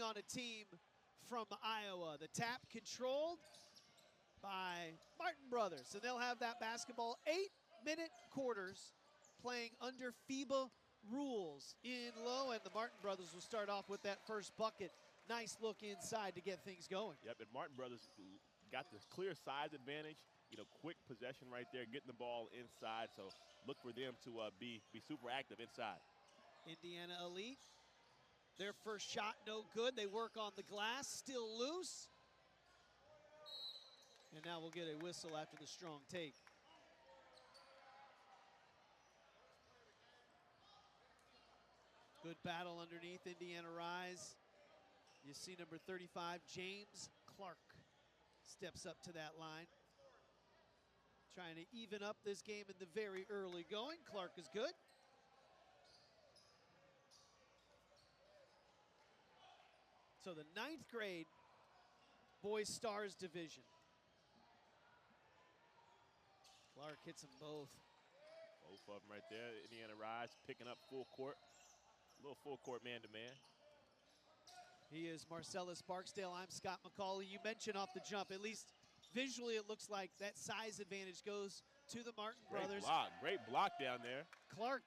on a team from Iowa. The tap controlled by Martin Brothers, and they'll have that basketball 8-minute quarters playing under FIBA rules in low, and the Martin Brothers will start off with that first bucket. Nice look inside to get things going. Yep, and Martin Brothers got the clear size advantage. Quick possession right there, getting the ball inside. So look for them to be super active inside. Indiana Elite, their first shot no good. They work on the glass, still loose. And now we'll get a whistle after the strong take. Good battle underneath, Indiana Rise. You see number 35, James Clark, steps up to that line. Trying to even up this game in the very early going. Clark is good. So the 9th grade Boys Stars division. Clark hits them both. Both of them right there. Indiana Rise picking up full court. A little full court man-to-man. He is Marcellus Barksdale. I'm Scott McCauley. You mentioned off the jump, at least visually it looks like that size advantage goes to the Martin Brothers. Great block down there. Clark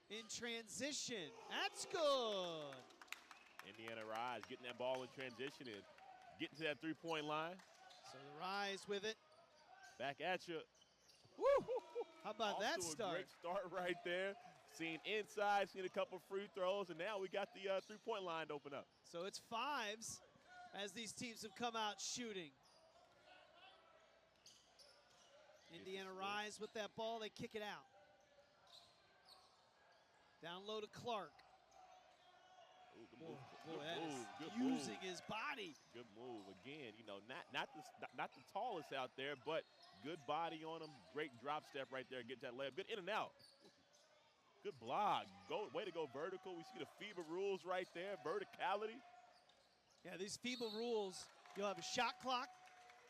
in transition. That's good. Indiana Rise getting that ball in transition and getting to that three-point line. So the Rise with it. Back at you. Woo! How about that start? Great start right there. Seen inside, seen a couple free throws, and now we got the three-point line to open up. So it's fives as these teams have come out shooting. Indiana Rise with that ball, they kick it out. Down low to Clark. Ooh, good move. Good move. Using his body. Good move. Again, not the tallest out there, but good body on him. Great drop step right there. Get that layup. Good in and out. Good block. Way to go vertical. We see the FIBA rules right there. Verticality. Yeah, these FIBA rules, you'll have a shot clock.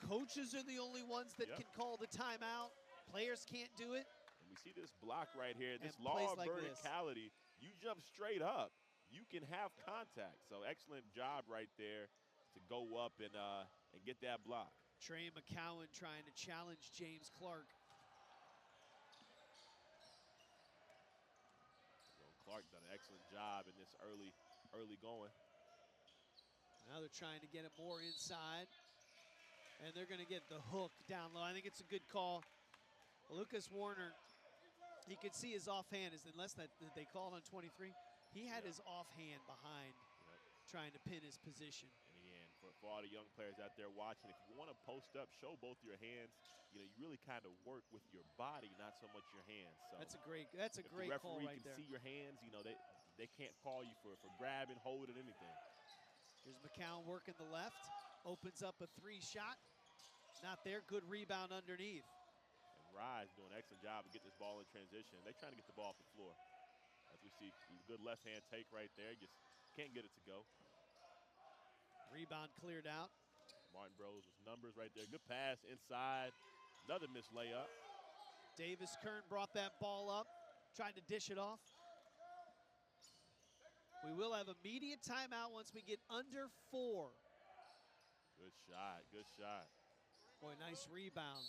Coaches are the only ones that can call the timeout. Players can't do it. And we see this block right here. This And law of like verticality. You jump straight up, you can have contact. So excellent job right there to go up and get that block. Trey McCowan trying to challenge James Clark. Clark done an excellent job in this early going. Now they're trying to get it more inside. And they're going to get the hook down low. I think it's a good call. Lucas Warner, you could see his offhand, unless that they called on 23, he had his offhand behind trying to pin his position. And again, for all the young players out there watching, if you want to post up, show both your hands. You really kind of work with your body, not so much your hands. So that's a great call right there. If the referee can see your hands, they can't call you for grabbing, holding, anything. Here's McCown working the left, opens up a 3-shot. Not there, good rebound underneath. And Rise doing an excellent job of getting this ball in transition. They're trying to get the ball off the floor. As we see, good left-hand take right there. Just can't get it to go. Rebound cleared out. Martin Bros with numbers right there. Good pass inside. Another missed layup. Davis Kern brought that ball up, tried to dish it off. We will have immediate timeout once we get under 4. Good shot, good shot. Boy, nice rebound.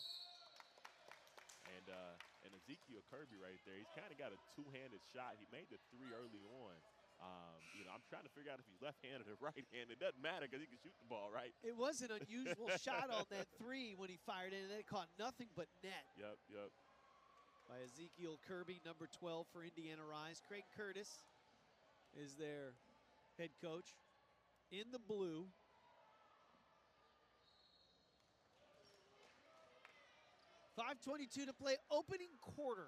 And Ezekiel Kirby right there, he's kind of got a two-handed shot. He made the 3 early on. I'm trying to figure out if he's left-handed or right-handed. It doesn't matter because he can shoot the ball, right? It was an unusual shot on that 3 when he fired in, and it caught nothing but net. Yep. By Ezekiel Kirby, number 12 for Indiana Rise. Craig Curtis is their head coach in the blue. .5:22 to play, opening quarter.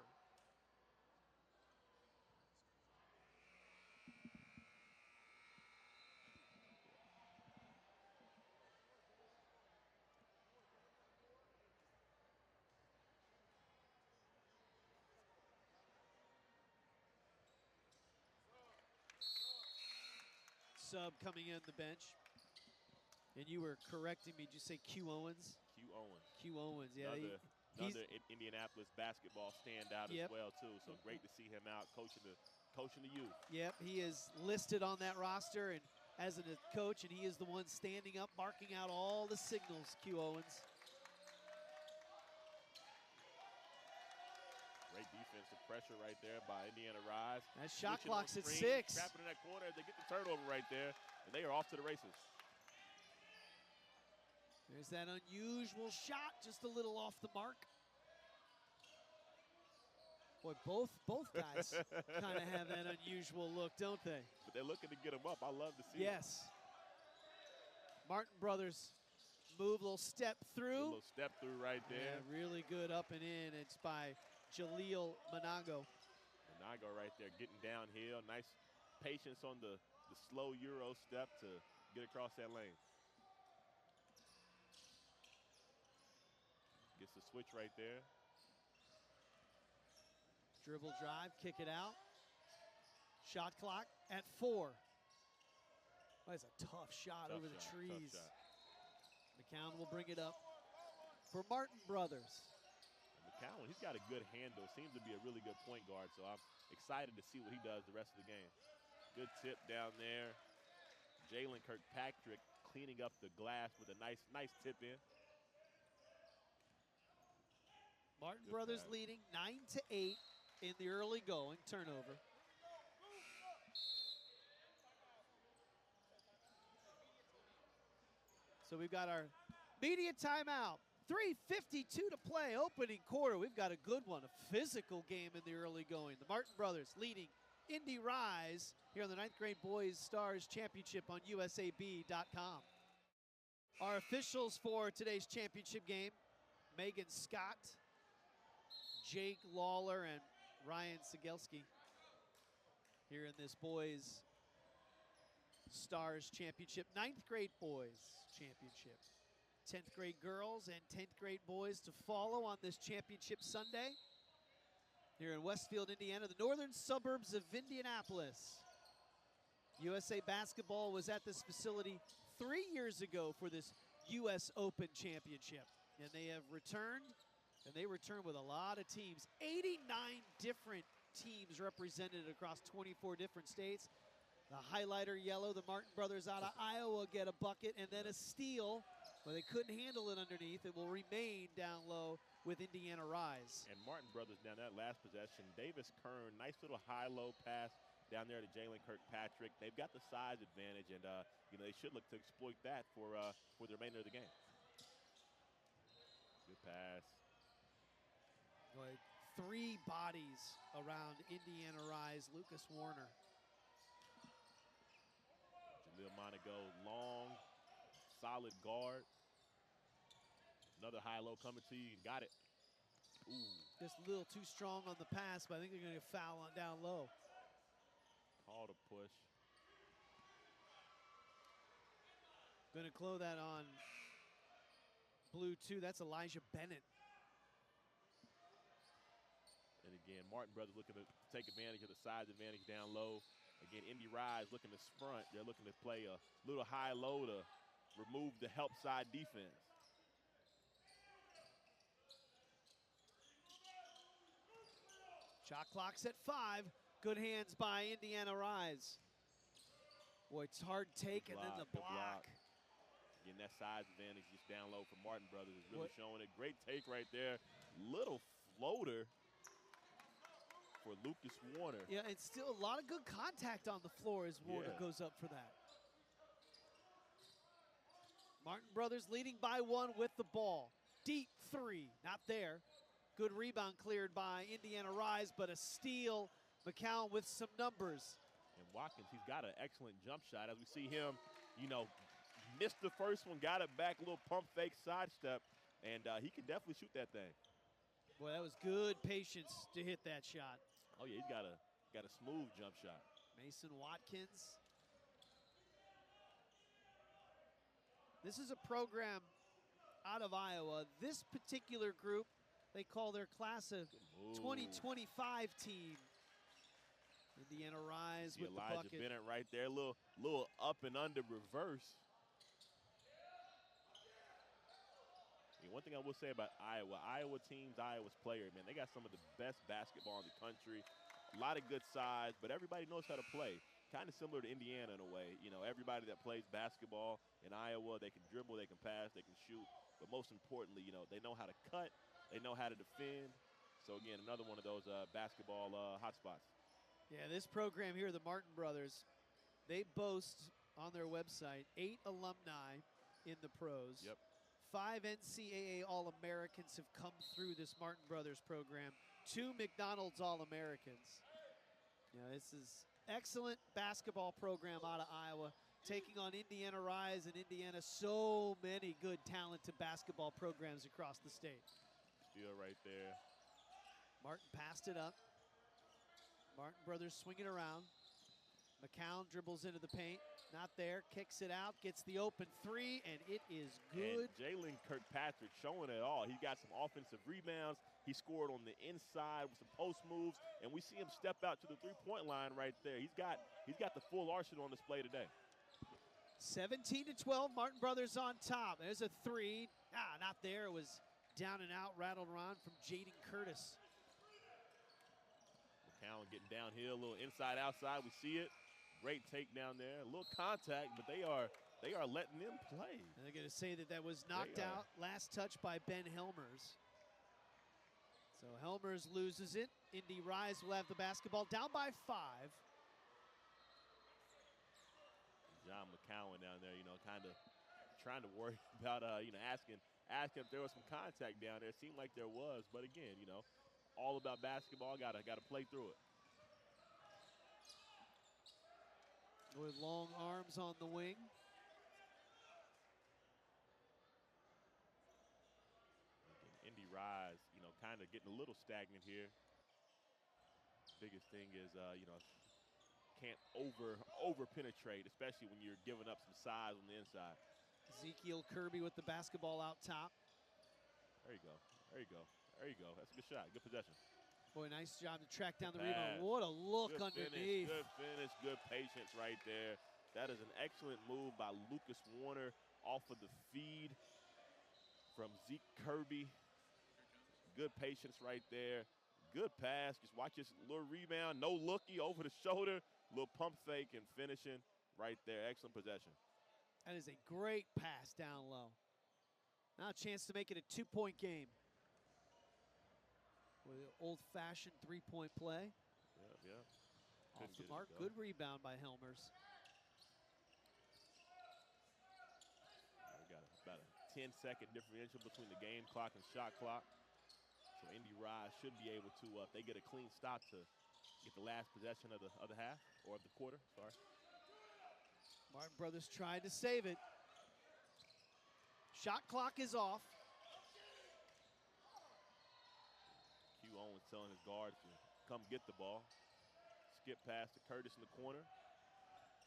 Sub coming in the bench. And you were correcting me. Did you say Q Owens? Q Owens. Q Owens, yeah. Another Indianapolis basketball standout as well, too. So great to see him out coaching coaching the youth. Yep, he is listed on that roster and as a coach, and he is the one standing up, barking out all the signals, Q Owens. Great defensive pressure right there by Indiana Rise. That shot Switching on clock's at screen, 6. Trapping in that corner. They get the turnover right there, and they are off to the races. There's that unusual shot, just a little off the mark. Boy, both guys kind of have that unusual look, don't they? But they're looking to get them up. I love to see it. Yes. Martin Brothers move, little step through. A little step through right there. Yeah, really good up and in. It's by Jaleel Manago. Manago right there getting downhill. Nice patience on the slow Euro step to get across that lane. Gets the switch right there. Dribble drive, kick it out. Shot clock at 4. Oh, that's a tough shot over the trees. McCown will bring it up for Martin Brothers. McCown, he's got a good handle. Seems to be a really good point guard, so I'm excited to see what he does the rest of the game. Good tip down there. Jalen Kirkpatrick cleaning up the glass with a nice tip in. Martin Brothers leading 9-8 in the early going. Turnover. So we've got our media timeout. 3:52 to play, opening quarter. We've got a good one, a physical game in the early going. The Martin Brothers leading Indy Rise here on the 9th grade Boys Stars Championship on USAB.com. Our officials for today's championship game, Megan Scott, Jake Lawler, and Ryan Sigelski here in this Boys Stars Championship, 9th grade Boys Championship. 10th grade girls and 10th grade boys to follow on this championship Sunday here in Westfield, Indiana, the northern suburbs of Indianapolis. USA Basketball was at this facility 3 years ago for this US Open Championship, and they have returned, and they return with a lot of teams. 89 different teams represented across 24 different states. The highlighter yellow, the Martin Brothers out of Iowa get a bucket, and then a steal. Well, they couldn't handle it underneath. It will remain down low with Indiana Rise. And Martin Brothers down that last possession. Davis Kern, nice little high-low pass down there to Jalen Kirkpatrick. They've got the size advantage, and they should look to exploit that for the remainder of the game. Good pass. Boy, 3 bodies around Indiana Rise. Lucas Warner. Jaleel Monago, long, solid guard. Another high-low coming to you. Got it. Ooh. Just a little too strong on the pass, but I think they're going to foul on down low. Call to push. Going to close that on blue 2. That's Elijah Bennett. And again, Martin Brothers looking to take advantage of the size advantage down low. Again, Indy Rise looking to sprint. They're looking to play a little high-low to remove the help side defense. Shot clock's at 5. Good hands by Indiana Rise. Boy, it's hard take, and then the block. Again, that size advantage just down low for Martin Brothers is really showing it. Great take right there. Little floater for Lucas Warner. Yeah, and still a lot of good contact on the floor as Warner goes up for that. Martin Brothers leading by 1 with the ball. Deep 3, not there. Good rebound cleared by Indiana Rise, but a steal. McCown with some numbers. And Watkins, he's got an excellent jump shot. As we see him, missed the first one, got it back, a little pump fake sidestep, and he can definitely shoot that thing. Boy, that was good patience to hit that shot. Oh yeah, he's got a smooth jump shot. Mason Watkins. This is a program out of Iowa. This particular group, they call their class of 2025 team. Indiana Rise with Elijah the bucket. Bennett right there, little up and under reverse. One thing I will say about Iowa teams, Iowa's players, man, they got some of the best basketball in the country. A lot of good size, but everybody knows how to play. Kind of similar to Indiana in a way. You know, everybody that plays basketball in Iowa, they can dribble, they can pass, they can shoot. But most importantly, you know, they know how to cut, they know how to defend. So, again, another one of those basketball hotspots. Yeah, this program here, the Martin brothers, they boast on their website 8 alumni in the pros. Yep. 5 NCAA All-Americans have come through this Martin Brothers program. 2 McDonald's All-Americans. You know, this is excellent basketball program out of Iowa, taking on Indiana Rise and Indiana. So many good, talented basketball programs across the state. Steal right there. Martin passed it up. Martin Brothers swing it around. McCown dribbles into the paint. Not there, kicks it out, gets the open 3, and it is good. And Jalen Kirkpatrick showing it all. He got some offensive rebounds. He scored on the inside with some post moves, and we see him step out to the three-point line right there. He's got the full arsenal on display today. 17-12, Martin Brothers on top. There's a 3. Not there. It was down and out, rattled around from Jaden Curtis. McCown getting downhill, a little inside-outside. We see it. Great takedown there. A little contact, but they are letting them play. And they're going to say that was knocked out. Last touch by Ben Helmers. So Helmers loses it. Indy Rise will have the basketball down by 5. John McCowan down there, you know, kind of trying to worry about, asking if there was some contact down there. It seemed like there was, but again, you know, all about basketball. Got to play through it. With long arms on the wing. Indy Rise, you know, kind of getting a little stagnant here. Biggest thing is, can't over penetrate, especially when you're giving up some size on the inside. Ezekiel Kirby with the basketball out top. There you go. There you go. There you go. That's a good shot. Good possession. Boy, nice job to track down the Pass. rebound. What a look Good underneath. Finish, good finish, good patience right there. That is an excellent move by Lucas Warner off of the feed from Zeke Kirby. Good patience right there. Good pass. Just watch this little rebound. No looky over the shoulder. Little pump fake and finishing right there. Excellent possession. That is a great pass down low. Now a chance to make it a 2-point game. With an old-fashioned 3-point play. Yeah. Off the mark. Good rebound by Helmers. We got about a 10-second differential between the game clock and shot clock. So Indy Rise should be able to, if they get a clean stop, to get the last possession of the half, or of the quarter, sorry. Martin Brothers tried to save it. Shot clock is off. Q Owens telling his guards to come get the ball. Skip pass to Curtis in the corner.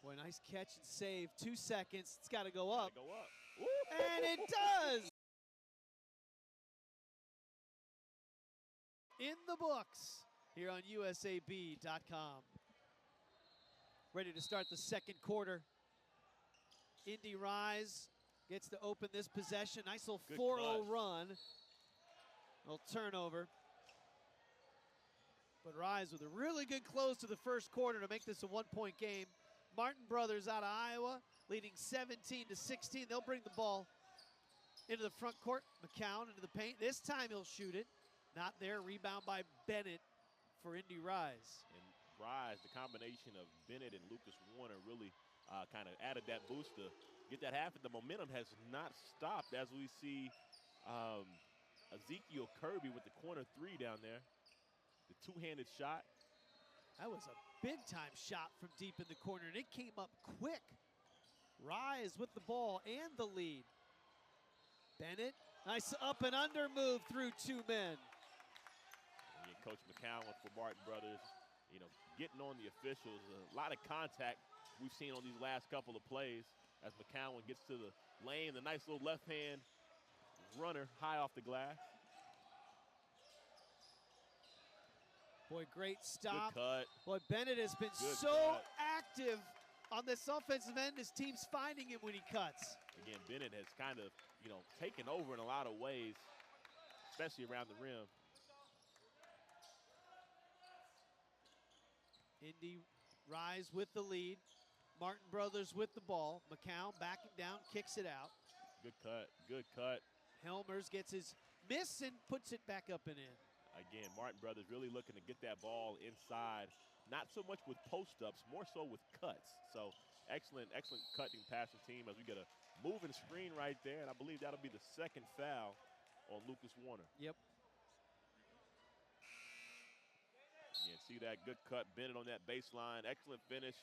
Boy, nice catch and save. 2 seconds. It's got to go up. Go up. And it does! In the books here on USAB.com. Ready to start the second quarter. Indy Rise gets to open this possession. Nice little 4-0 run. Little turnover. But Rise with a really good close to the first quarter to make this a 1-point game. Martin Brothers out of Iowa leading 17-16. They'll bring the ball into the front court. McCown into the paint. This time he'll shoot it. Not there. Rebound by Bennett for Indy Rise. And Rise, the combination of Bennett and Lucas Warner really kind of added that boost to get that half. The momentum has not stopped as we see Ezekiel Kirby with the corner 3 down there. The two-handed shot. That was a big-time shot from deep in the corner, and it came up quick. Rise with the ball and the lead. Bennett, nice up and under move through 2 men. And Coach McCown for Martin Brothers, you know, getting on the officials. A lot of contact we've seen on these last couple of plays as McCown gets to the lane. The nice little left-hand runner high off the glass. Boy, great stop. Good cut. Boy, Bennett has been active on this offensive end. His team's finding him when he cuts. Again, Bennett has kind of, you know, taken over in a lot of ways, especially around the rim. Indy Rise with the lead. Martin Brothers with the ball. McCown backing down, kicks it out. Good cut, good cut. Helmers gets his miss and puts it back up and in. Again, Martin Brothers really looking to get that ball inside, not so much with post-ups, more so with cuts. So excellent, excellent cutting passing team as we get a moving screen right there, and I believe that'll be the second foul on Lucas Warner. Yep. Yeah, see that good cut, Bennett on that baseline, excellent finish.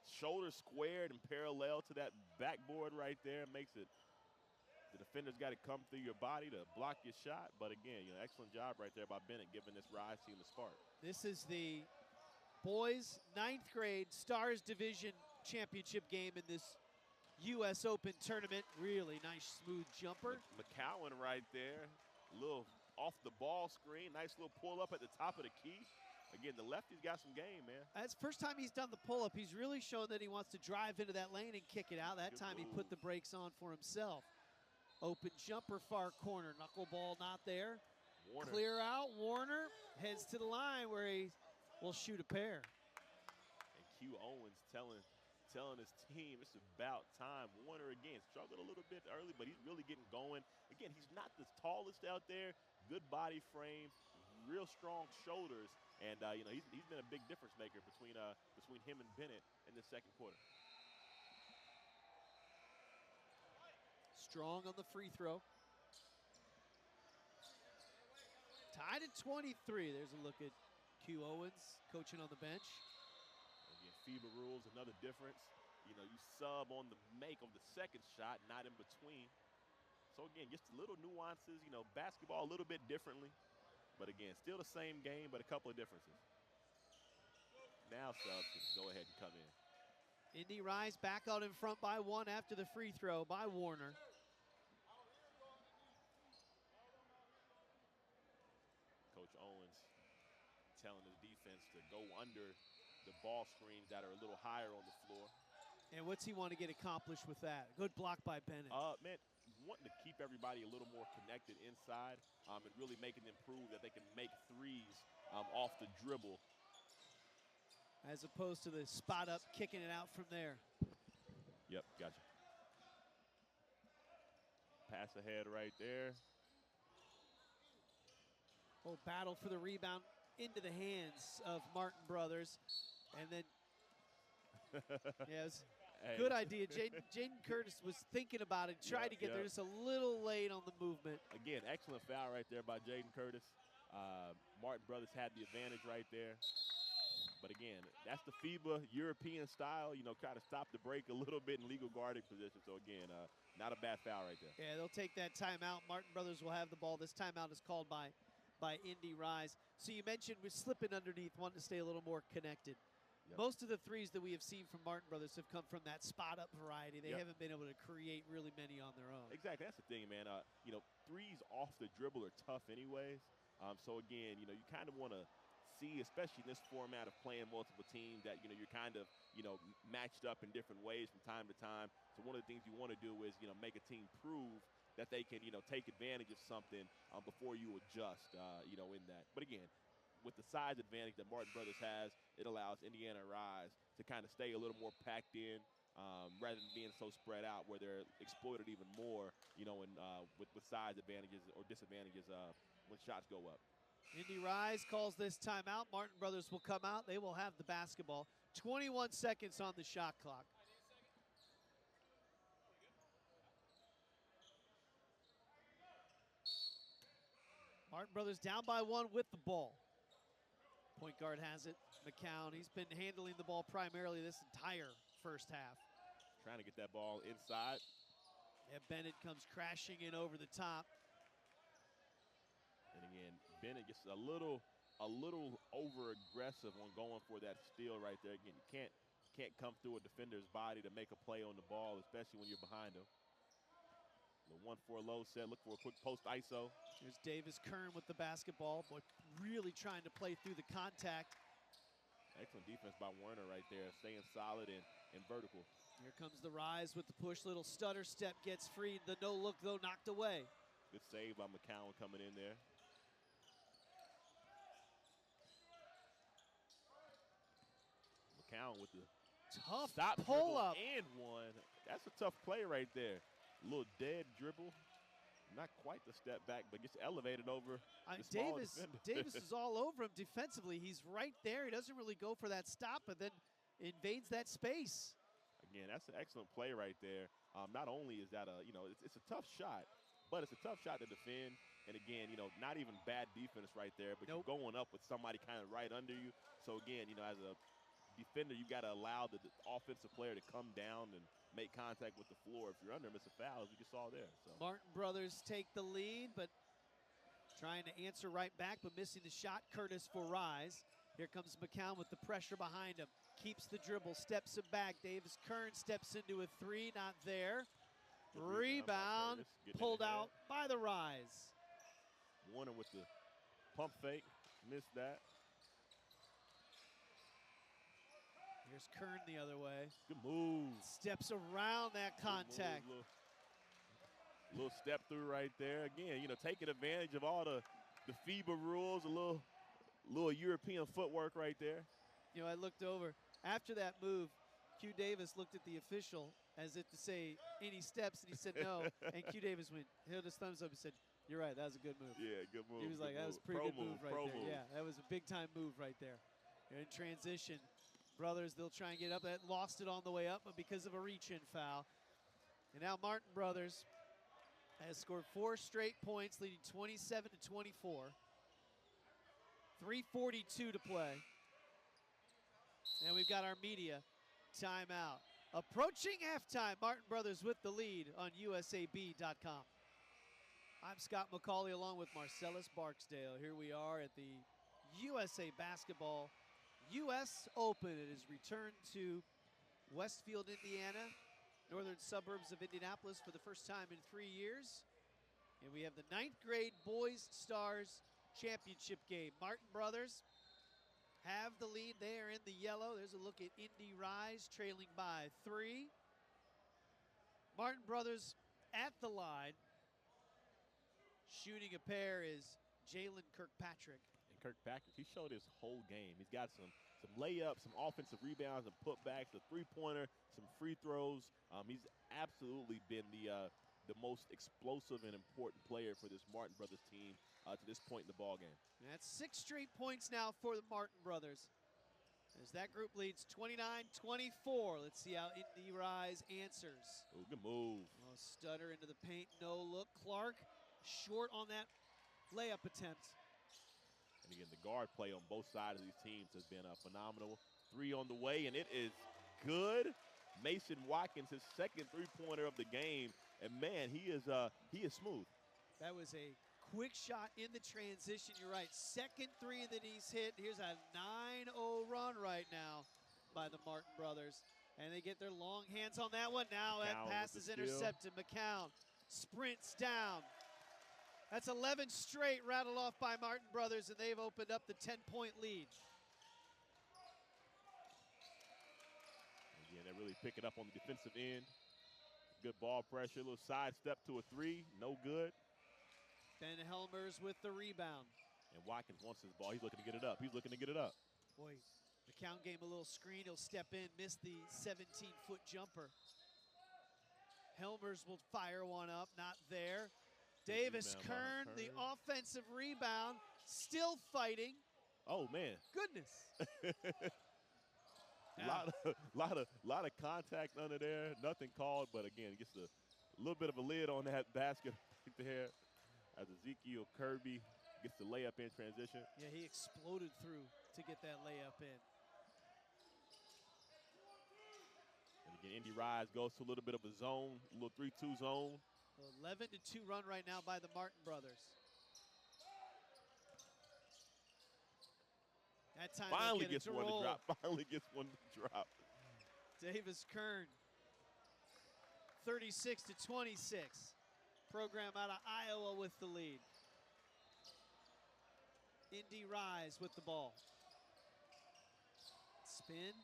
Shoulder squared and parallel to that backboard right there, makes it, the defender's got to come through your body to block your shot. But again, excellent job right there by Bennett giving this Rise team the spark. This is the boys 9th grade Stars Division Championship game in this U.S. Open tournament. Really nice smooth jumper. McCowan right there, a little off the ball screen, nice little pull up at the top of the key. Again, the lefty's got some game, man. That's the first time he's done the pull-up. He's really shown that he wants to drive into that lane and kick it out. That Good time move. he put the brakes on for himself. Open jumper, far corner. Knuckleball not there. Warner. Clear out. Warner heads to the line where he will shoot a pair. And Q Owens telling his team it's about time. Warner, again, struggled a little bit early, but he's really getting going. Again, he's not the tallest out there. Good body frame, real strong shoulders. And, he's been a big difference maker between him and Bennett in the second quarter. Strong on the free throw. Tied at 23. There's a look at Q Owens coaching on the bench. Again, FIBA rules, another difference. You sub on the make of the second shot, not in between. So, again, just little nuances, basketball a little bit differently. But, again, still the same game, but a couple of differences. Now subs can go ahead and come in. Indy Rise back out in front by 1 after the free throw by Warner. Coach Owens telling the defense to go under the ball screens that are a little higher on the floor. And what's he want to get accomplished with that? Good block by Bennett. Man, wanting to keep everybody a little more connected inside and really making them prove that they can make threes off the dribble. As opposed to the spot up, kicking it out from there. Yep, gotcha. Pass ahead right there. Oh, battle for the rebound into the hands of Martin Brothers. And then, yes, Hey. good idea. Jaden Curtis was thinking about it, tried to get there just a little late on the movement. Again, excellent foul right there by Jaden Curtis. Martin Brothers had the advantage right there. But again, that's the FIBA European style, try to stop the break a little bit in legal guarding position. So again, not a bad foul right there. Yeah, they'll take that timeout. Martin Brothers will have the ball. This timeout is called by Indy Rise. So you mentioned we're slipping underneath, wanting to stay a little more connected. Yep. Most of the threes that we have seen from Martin Brothers have come from that spot-up variety. They Yep. haven't been able to create really many on their own. Exactly, that's the thing, man. Threes off the dribble are tough anyways. So again, you kind of want to see, especially in this format of playing multiple teams, that you're kind of matched up in different ways from time to time. So one of the things you want to do is make a team prove that they can take advantage of something before you adjust in that. But again, with the size advantage that Martin Brothers has, it allows Indiana Rise to kind of stay a little more packed in rather than being so spread out where they're exploited even more, with size advantages or disadvantages when shots go up. Indy Rise calls this timeout. Martin Brothers will come out. They will have the basketball. 21 seconds on the shot clock. Martin Brothers down by 1 with the ball. Point guard has it. McCown, he's been handling the ball primarily this entire first half. Trying to get that ball inside. Yeah, Bennett comes crashing in over the top. And again, Bennett gets a little over-aggressive on going for that steal right there. Again, you can't come through a defender's body to make a play on the ball, especially when you're behind him. The 1-4 low set, look for a quick post ISO. Here's Davis Kern with the basketball, but really trying to play through the contact. Excellent defense by Werner right there, staying solid and vertical. Here comes the Rise with the push, little stutter step, gets free. The no look though knocked away. Good save by McCown coming in there. McCown with the Tough stop pull dribble up. and one. That's a tough play right there. A little dead dribble. Not quite the step back, but gets elevated over the smaller defender. Davis is all over him defensively. He's right there. He doesn't really go for that stop, but then invades that space. Again, that's an excellent play right there. Not only is that it's a tough shot, but it's a tough shot to defend. And again, not even bad defense right there, but Nope. You're going up with somebody kind of right under you. So again, as a defender, you got to allow the offensive player to come down and make contact with the floor. If you're under him, it's a foul, as we just saw there. So Martin Brothers take the lead, but trying to answer right back, but missing the shot. Curtis for Rise. Here comes McCown with the pressure behind him. Keeps the dribble, steps it back. Davis Kern steps into a three, not there. Rebound pulled out by the Rise. Warner with the pump fake, missed that. Here's Kern the other way. Good move. Steps around that contact. Little step through right there. Again, taking advantage of all the FIBA rules, a little European footwork right there. I looked over. After that move, Q Davis looked at the official as if to say, any steps, and he said no. And Q Davis held his thumbs up and said, "You're right, that was a good move." Yeah, good move. He was like, that was a pretty good move right there. Yeah, that was a big-time move right there. In transition, Brothers, they'll try and get up. That lost it on the way up, but because of a reach-in foul. And now Martin Brothers has scored 4 straight points, leading 27-24. 3:42 to play. And we've got our media timeout. Approaching halftime, Martin Brothers with the lead on USAB.com. I'm Scott McCauley along with Marcellus Barksdale. Here we are at the USA Basketball US Open. It has returned to Westfield, Indiana, northern suburbs of Indianapolis for the first time in 3 years. And we have the 9th grade Boys Stars Championship game. Martin Brothers have the lead there in the yellow. There's a look at Indy Rise trailing by 3. Martin Brothers at the line. Shooting a pair is Jalen Kirkpatrick. And Kirkpatrick, he showed his whole game. He's got some layups, some offensive rebounds, and putbacks, a three-pointer, some free throws. He's absolutely been the most explosive and important player for this Martin Brothers team to this point in the ballgame. That's 6 straight points now for the Martin Brothers, as that group leads 29-24. Let's see how Indy Rise answers. Ooh, good move. Oh, stutter into the paint, no look. Clark short on that layup attempt. And again, the guard play on both sides of these teams has been phenomenal. 3 on the way, and it is good. Mason Watkins, his second three-pointer of the game, and man, he is smooth. That was a quick shot in the transition. You're right. Second three that he's hit. Here's a 9-0 run right now by the Martin Brothers. And they get their long hands on that one. Now that pass is intercepted. McCown sprints down. That's 11 straight rattled off by Martin Brothers, and they've opened up the 10-point lead. Again, they're really picking up on the defensive end. Good ball pressure, a little side step to a 3, no good. Ben Helmers with the rebound. And Watkins wants his ball. He's looking to get it up. Boy, McCown gave him a little screen. He'll step in, miss the 17-foot jumper. Helmers will fire one up, not there. Davis Kern, the offensive rebound, still fighting. Oh, man. Goodness. lot of contact under there. Nothing called, but again, gets a little bit of a lid on that basket right there as Ezekiel Kirby gets the layup in transition. Yeah, he exploded through to get that layup in. And again, Indy Rise goes to a little bit of a zone, a little 3-2 zone. 11-2 run right now by the Martin Brothers. That time finally gets one to drop. Finally gets one to drop. Davis Kern, 36-26. Program out of Iowa with the lead. Indy Rise with the ball. Spin.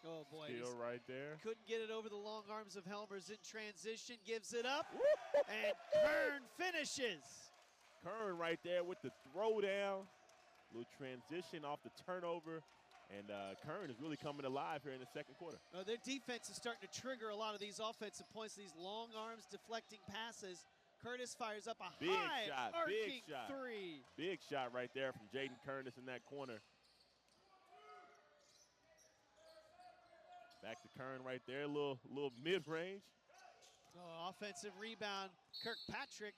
Oh, boy. Steal right there. Couldn't get it over the long arms of Helmers in transition. Gives it up. And Kern finishes. Kern right there with the throwdown. Little transition off the turnover. And Kern is really coming alive here in the second quarter. Their defense is starting to trigger a lot of these offensive points, these long arms deflecting passes. Curtis fires up a high arcing three. Big shot right there from Jaden Curtis in that corner. Back to Kern right there, a little mid-range. Offensive rebound, Kirkpatrick.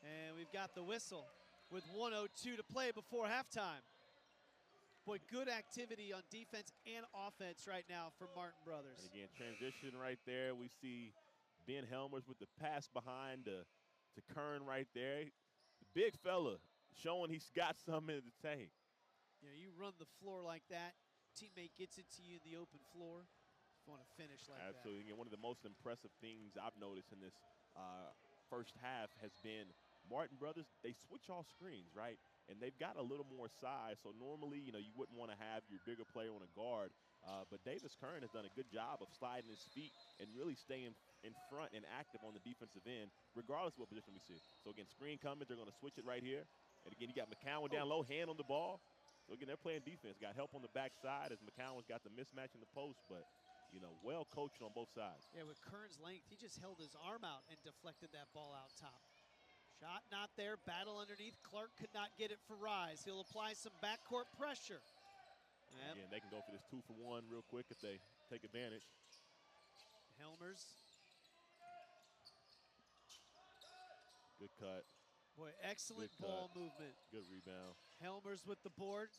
And we've got the whistle with 1:02 to play before halftime. Boy, good activity on defense and offense right now for Martin Brothers. And again, transition right there. We see Ben Helmers with the pass behind to Kern right there. The big fella showing he's got something in the tank. You know, you run the floor like that, teammate gets it to you in the open floor. You want to finish like that. Absolutely. Again, one of the most impressive things I've noticed in this first half has been Martin Brothers, they switch off screens, right? And they've got a little more size. So normally, you know, you wouldn't want to have your bigger player on a guard. But Davis Kern has done a good job of sliding his feet and really staying in front and active on the defensive end, regardless of what position we see. So again, screen coming, they're going to switch it right here. And again, you got McCowan down low, hand on the ball. So again, they're playing defense. Got help on the backside as McCowan's got the mismatch in the post, but you know, well coached on both sides. Yeah, with Kern's length, he just held his arm out and deflected that ball out top. Shot not there, battle underneath. Clark could not get it for Rise. He'll apply some backcourt pressure. Yep. Again, they can go for this 2-for-1 real quick if they take advantage. Helmers. Good cut. Boy, excellent Good ball cut. movement. Good rebound. Helmers with the board.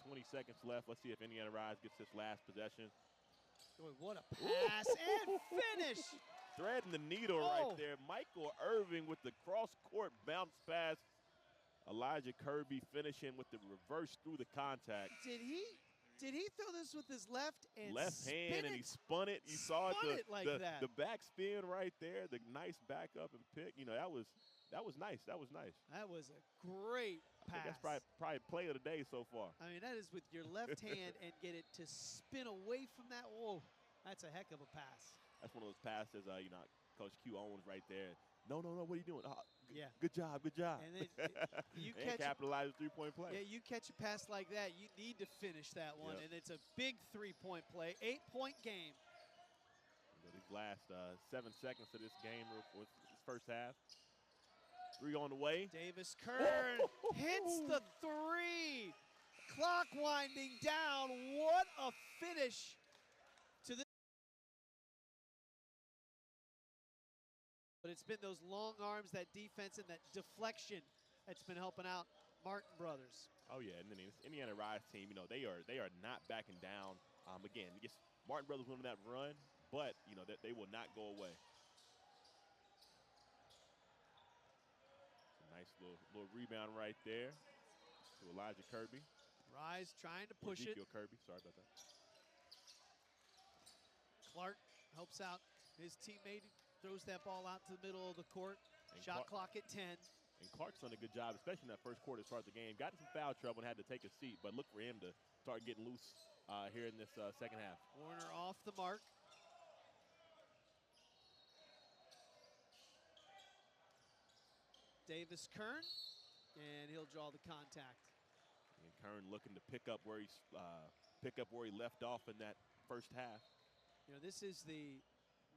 20 seconds left. Let's see if Indiana Rise gets this last possession. Boy, what a pass and finish. Threading the needle right there. Michael Irving with the cross-court bounce pass. Elijah Kirby finishing with the reverse through the contact. Did he throw this with his left and left hand and he spun it? You saw it like that. The back spin right there, the nice back up and pick. You know, that was nice. That was nice. That was a great pass. That's probably play of the day so far. I mean, that is with your left hand and get it to spin away from that. Whoa, that's a heck of a pass. That's one of those passes, you know, Coach Q owns right there. No, what are you doing? Yeah. Good job. And then you capitalize a three-point play. Yeah, you catch a pass like that, you need to finish that one, and it's a big three-point play, 8-point game. These last 7 seconds of this game with this first half. 3 on the way. Davis Kern hits the 3. Clock winding down. What a finish to this. But it's been those long arms, that defense, and that deflection that's been helping out Martin Brothers. Oh yeah, and then this Indiana Rise team, you know, they are not backing down. Again, I guess Martin Brothers winning that run, but you know that they will not go away. Nice little rebound right there to Elijah Kirby. Rise trying to push Ezekiel Kirby, sorry about that. Clark helps out his teammate, throws that ball out to the middle of the court. And Shot clock at 10. And Clark's done a good job, especially in that first quarter to start the game. Got in some foul trouble and had to take a seat, but look for him to start getting loose here in this second half. Warner off the mark. Davis Kern, and he'll draw the contact. And Kern looking to pick up where he left off in that first half. You know, this is the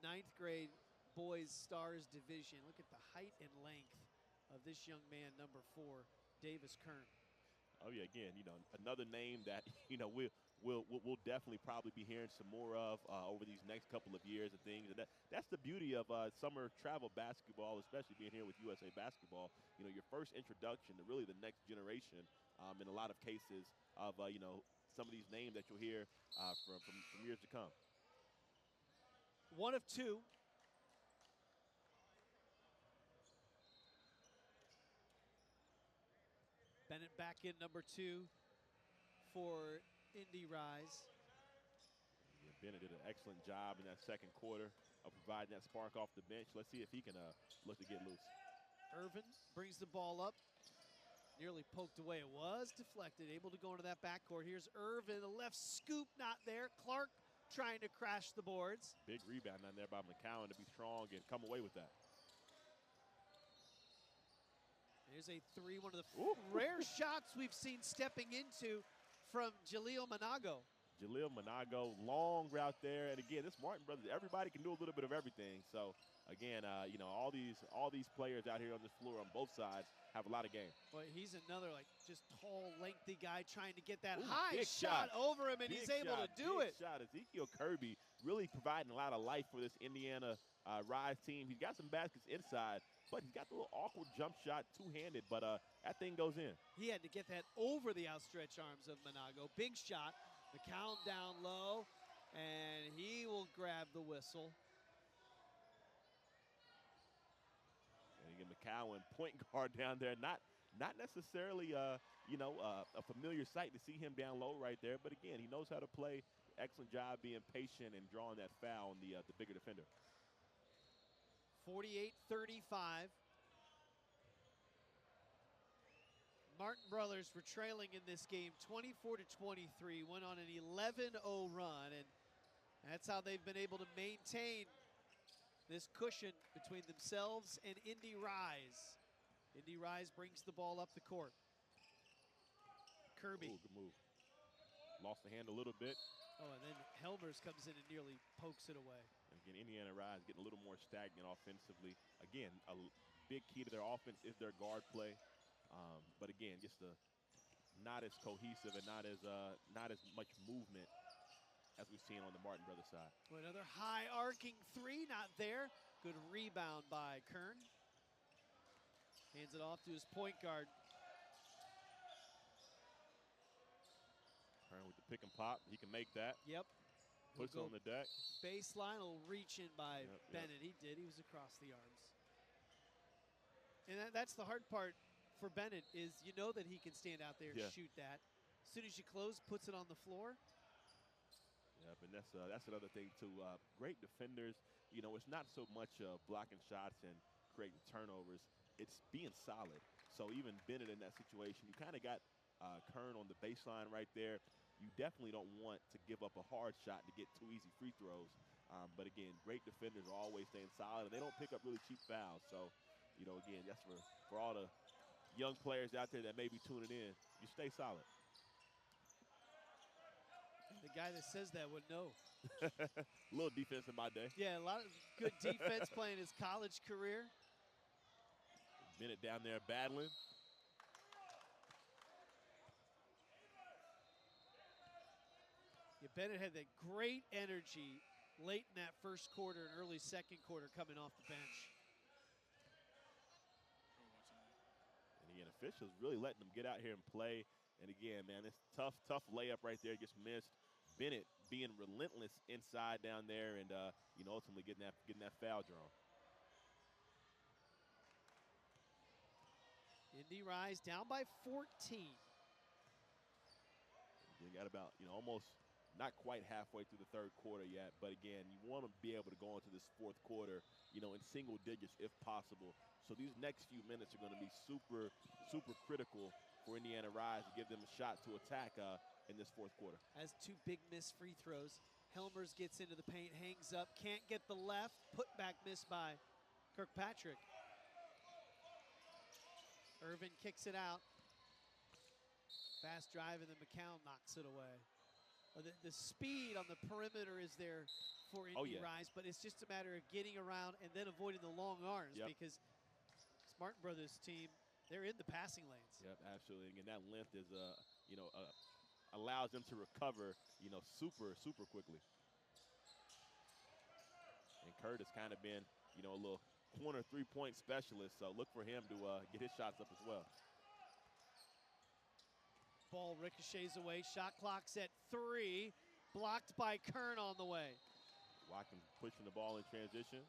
9th grade boys Stars division. Look at the height and length of this young man, number 4, Davis Kern. Oh yeah, again, you know, another name that you know we'll definitely probably be hearing some more of over these next couple of years and things. And that's the beauty of summer travel basketball, especially being here with USA Basketball. You know, your first introduction to really the next generation. In a lot of cases of you know, some of these names that you'll hear from years to come. 1 of 2. Bennett back in, number 2 for Indy Rise. Yeah, Bennett did an excellent job in that second quarter of providing that spark off the bench. Let's see if he can look to get loose. Irvin brings the ball up. Nearly poked away. It was deflected, able to go into that backcourt. Here's Irvin, the left scoop not there. Clark trying to crash the boards. Big rebound down there by McCowan to be strong and come away with that. There's a three, one of the Ooh. rare shots we've seen stepping into from Jaleel Monago. Jaleel Monago, long route there. And again, this Martin brothers, everybody can do a little bit of everything. So again, you know, all these players out here on this floor on both sides have a lot of game. But he's another just tall, lengthy guy trying to get that Ooh, high big shot over him, and Big he's able shot, to do big it. Shot. Ezekiel Kirby really providing a lot of life for this Indiana Rise team. He's got some baskets inside, but he's got the little awkward jump shot, two-handed, but that thing goes in. He had to get that over the outstretched arms of Monago. Big shot. McCown down low, and he will grab the whistle. And again, McCowan, point guard down there, not necessarily you know, a familiar sight to see him down low right there, but again, he knows how to play. Excellent job being patient and drawing that foul on the bigger defender. 48-35. Martin Brothers were trailing in this game 24-23, went on an 11-0 run, and that's how they've been able to maintain this cushion between themselves and Indy Rise. Indy Rise brings the ball up the court. Kirby. Ooh, good move. Lost the hand a little bit. Oh, and then Helmers comes in and nearly pokes it away. And again, Indiana Rise getting a little more stagnant offensively. Again, a big key to their offense is their guard play. But again, just not as cohesive and not as much movement as we've seen on the Martin Brothers side. Well, another high arcing three, not there. Good rebound by Kern. Hands it off to his point guard. Kern with the pick and pop, he can make that. Yep. Puts it on the deck. Baseline will reach in by Yep. Bennett. He did. He was across the arms. And that's the hard part for Bennett is you know that he can stand out there and shoot that. As soon as you close, puts it on the floor. Yep, and that's another thing too. Great defenders. You know, it's not so much blocking shots and creating turnovers. It's being solid. So even Bennett in that situation, you kind of got Kern on the baseline right there. You definitely don't want to give up a hard shot to get two easy free throws. But again, great defenders are always staying solid, and they don't pick up really cheap fouls. So, you know, again, that's for all the young players out there that may be tuning in. You stay solid. The guy that says that would know. A little defense in my day. Yeah, a lot of good defense playing his college career. Bennett down there battling. Yeah, Bennett had that great energy late in that first quarter and early second quarter coming off the bench. And again, officials really letting them get out here and play. And again, man, this tough layup right there just missed. Bennett being relentless inside down there and, you know, ultimately getting that foul drawn. Indy Rise down by 14. We got about, you know, almost not quite halfway through the third quarter yet. But again, you want to be able to go into this fourth quarter, you know, in single digits if possible. So these next few minutes are going to be super, super critical for Indiana Rise to give them a shot to attack in this fourth quarter. Has two big missed free throws. Helmers gets into the paint, hangs up, can't get the left. Putback missed by Kirkpatrick. Irvin kicks it out. Fast drive, and then McCown knocks it away. The speed on the perimeter is there for Indy Rise, but it's just a matter of getting around and then avoiding the long arms because Martin Brothers team, they're in the passing lanes. Yep, absolutely. And that length is, you know, allows them to recover, you know, super, super quickly. And Kurt has kind of been, you know, a little corner three-point specialist, so look for him to get his shots up as well. Ball ricochets away, shot clock's at 3, blocked by Kern on the way. Watkins pushing the ball in transition.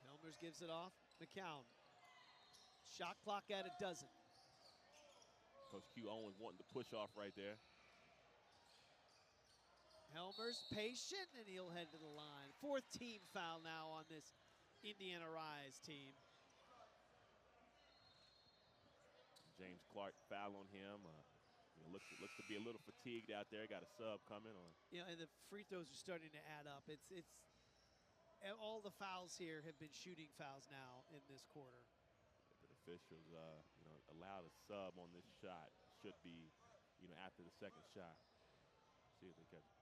Helmers gives it off, McCown. Shot clock at a dozen. Coach Q Owens wanting to push off right there. Helmers patient, and he'll head to the line. Fourth team foul now on this Indiana Rise team. James Clark foul on him. You know, looks to be a little fatigued out there. Got a sub coming on. You know, and the free throws are starting to add up. It's all the fouls here have been shooting fouls now in this quarter. The officials, allowed a sub on this shot. Should be, after the second shot. See if they catch it.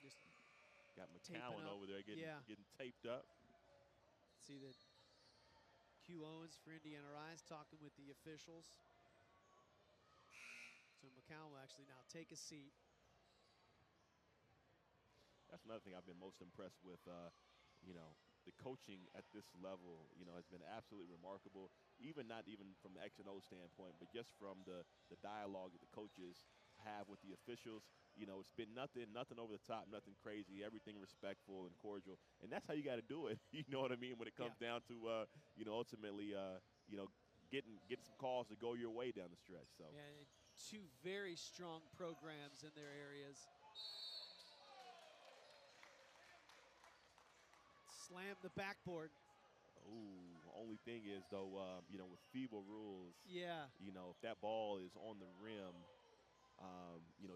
Just got McCowan over there getting taped up. See that Q Owens for Indiana Rise talking with the officials. So McCowan will actually now take a seat. That's another thing I've been most impressed with. The coaching at this level, has been absolutely remarkable. Not even from the X and O standpoint, but just from the dialogue that the coaches have with the officials. It's been nothing over the top, nothing crazy, everything respectful and cordial. And that's how you got to do it. You know what I mean? When it comes down to, ultimately, getting some calls to go your way down the stretch. So yeah, two very strong programs in their areas. Slam the backboard. Ooh, only thing is, though, with FIBA rules, yeah, if that ball is on the rim,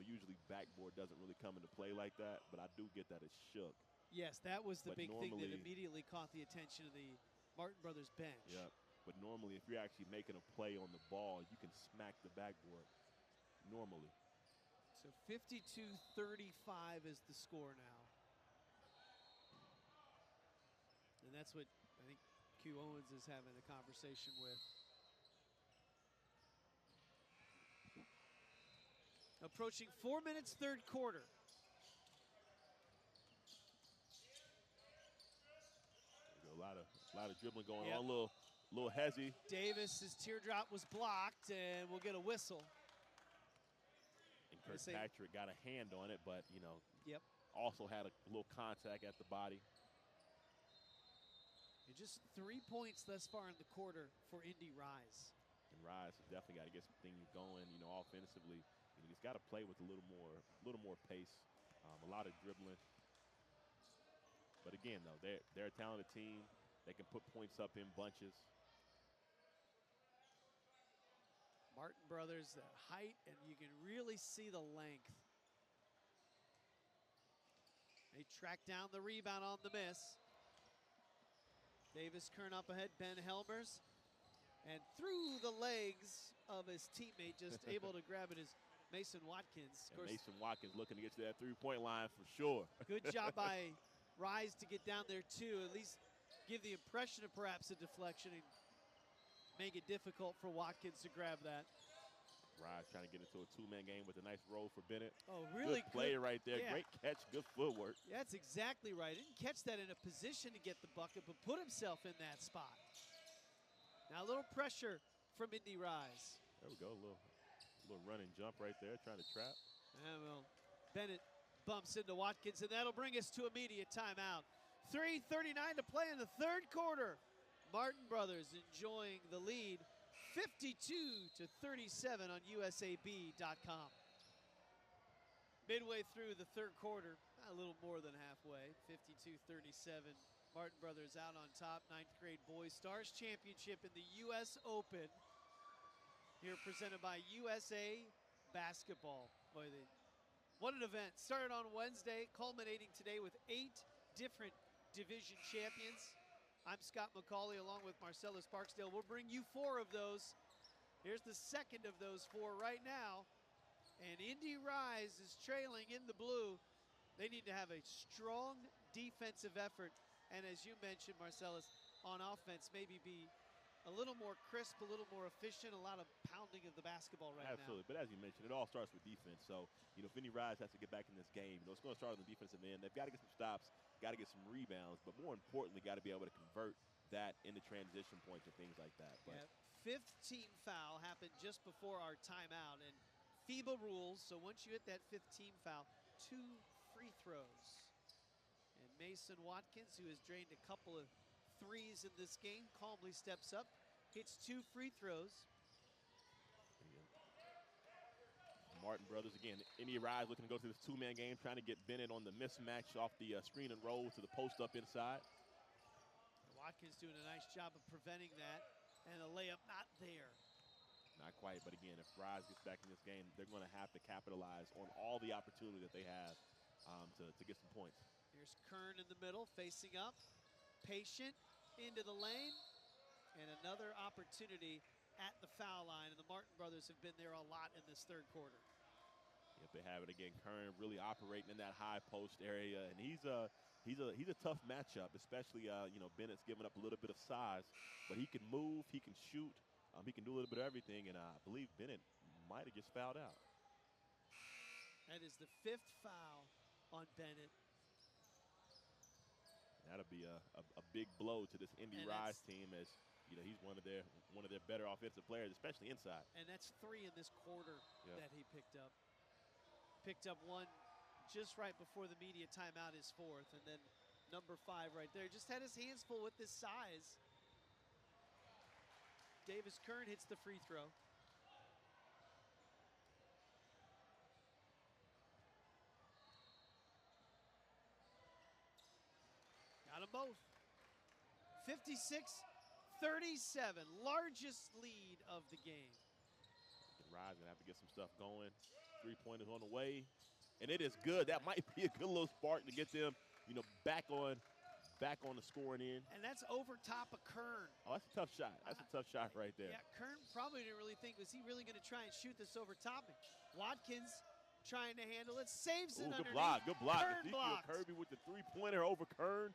usually backboard doesn't really come into play like that, but I do get that it's shook. Yes, that was the big thing that normally- immediately caught the attention of the Martin Brothers bench. Yep. But normally, if you're actually making a play on the ball, you can smack the backboard normally. So 52-35 is the score now. And that's what I think Q Owens is having a conversation with. Approaching 4 minutes, third quarter. A lot of dribbling going Yep. on. A little hezzy. Davis's teardrop was blocked, and we'll get a whistle. And Kirkpatrick got a hand on it, but Yep. also had a little contact at the body. And just 3 points thus far in the quarter for Indy Rise. And Rise has definitely got to get some things going, offensively. He's got to play with a little more pace, a lot of dribbling. But again, though, they're a talented team. They can put points up in bunches. Martin Brothers, the height, and you can really see the length. They track down the rebound on the miss. Davis Kern up ahead, Ben Helmers. And through the legs of his teammate, just able to grab it is Mason Watkins. Of course, Mason Watkins looking to get to that three-point line for sure. Good job by Rise to get down there, too. At least give the impression of perhaps a deflection and make it difficult for Watkins to grab that. Rise trying to get into a two-man game with a nice roll for Bennett. Oh, really good play right there. Yeah. Great catch, good footwork. Yeah, that's exactly right. Didn't catch that in a position to get the bucket, but put himself in that spot. Now a little pressure from Indy Rise. There we go, a little run and jump right there, trying to trap. And well, Bennett bumps into Watkins, and that'll bring us to immediate timeout. 3:39 to play in the third quarter. Martin Brothers enjoying the lead, 52-37 on USAB.com. Midway through the third quarter, a little more than halfway, 52-37. Martin Brothers out on top. 9th grade Boys Stars Championship in the U.S. Open. Here presented by USA Basketball. Boy, what an event. Started on Wednesday, culminating today with 8 different division champions. I'm Scott McCauley along with Marcellus Parksdale. We'll bring you 4 of those. Here's the second of those 4 right now. And Indy Rise is trailing in the blue. They need to have a strong defensive effort. And as you mentioned, Marcellus, on offense, maybe be a little more crisp, a little more efficient, a lot of pounding of the basketball right Absolutely. But as you mentioned, it all starts with defense. So, if Indy Rise has to get back in this game, it's going to start on the defensive end. They've got to get some stops, got to get some rebounds, but more importantly, got to be able to convert that into transition points and things like that. But yeah, 5th team foul happened just before our timeout. And FIBA rules, so once you hit that 5th team foul, 2 free throws. And Mason Watkins, who has drained a couple of threes in this game, calmly steps up, hits 2 free throws. Martin Brothers, again, Indy Rise looking to go to this two-man game, trying to get Bennett on the mismatch off the screen and roll to the post up inside. Watkins doing a nice job of preventing that, and a layup not there. Not quite, but again, if Rise gets back in this game, they're going to have to capitalize on all the opportunity that they have to get some points. Here's Kern in the middle, facing up, patient, into the lane, and another opportunity at the foul line, and the Martin brothers have been there a lot in this third quarter. Yep, they have it again. Kern really operating in that high post area, and he's a tough matchup, especially Bennett's giving up a little bit of size, but he can move, he can shoot, he can do a little bit of everything, and I believe Bennett might have just fouled out. That is the 5th foul on Bennett. That'll be a big blow to this Indy Rise team, as he's one of their better offensive players, especially inside. And that's 3 in this quarter that he picked up. Picked up 1 just right before the media timeout, his 4th, and then number 5 right there. Just had his hands full with this size. Davis Kern hits the free throw. Got them both. 56-37, largest lead of the game. Rise gonna have to get some stuff going. 3-pointers on the way, and it is good. That might be a good little spark to get them, back on the scoring end. And that's over top of Kern. Oh, that's a tough shot. That's a tough shot right there. Yeah, Kern probably didn't really think, was he really going to try and shoot this over top? Watkins trying to handle it, saves it underneath. Good block, good block. Kern blocked. Kirby with the 3-pointer over Kern.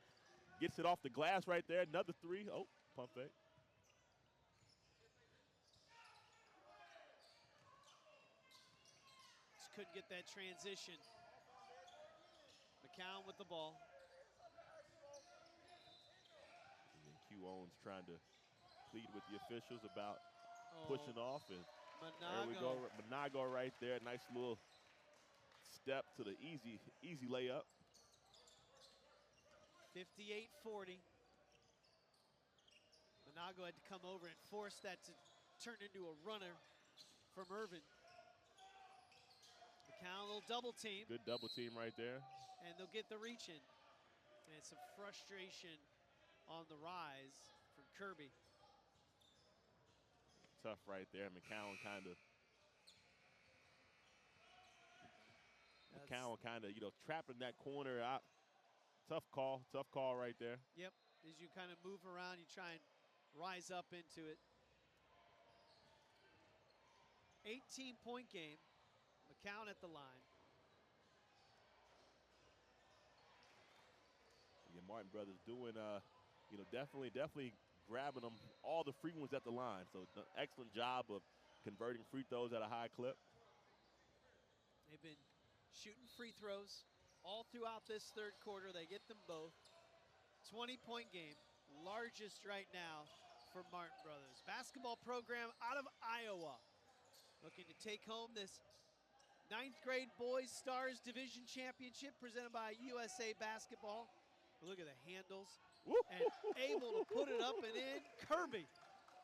Gets it off the glass right there. Another 3. Oh, pump fake. Just couldn't get that transition. McCown with the ball. And Q Owens trying to plead with the officials about pushing off. And Monago. there we go. Monago right there. Nice little step to the easy layup. 58-40. Monago had to come over and force that to turn into a runner from Irvin. McCown, a little double team. Good double team right there. And they'll get the reach in. And some frustration on the Rise from Kirby. Tough right there. McCown kind of trapped in that corner. Tough call right there. Yep, as you kind of move around, you try and rise up into it. 18-point game. McCown at the line. Yeah, Martin brothers doing, definitely grabbing them, all the free ones at the line. So excellent job of converting free throws at a high clip. They've been shooting free throws all throughout this third quarter. They get them both. 20-point game, largest right now for Martin Brothers. Basketball program out of Iowa, looking to take home this 9th grade Boys Stars Division Championship presented by USA Basketball. Look at the handles. And able to put it up and in. Kirby.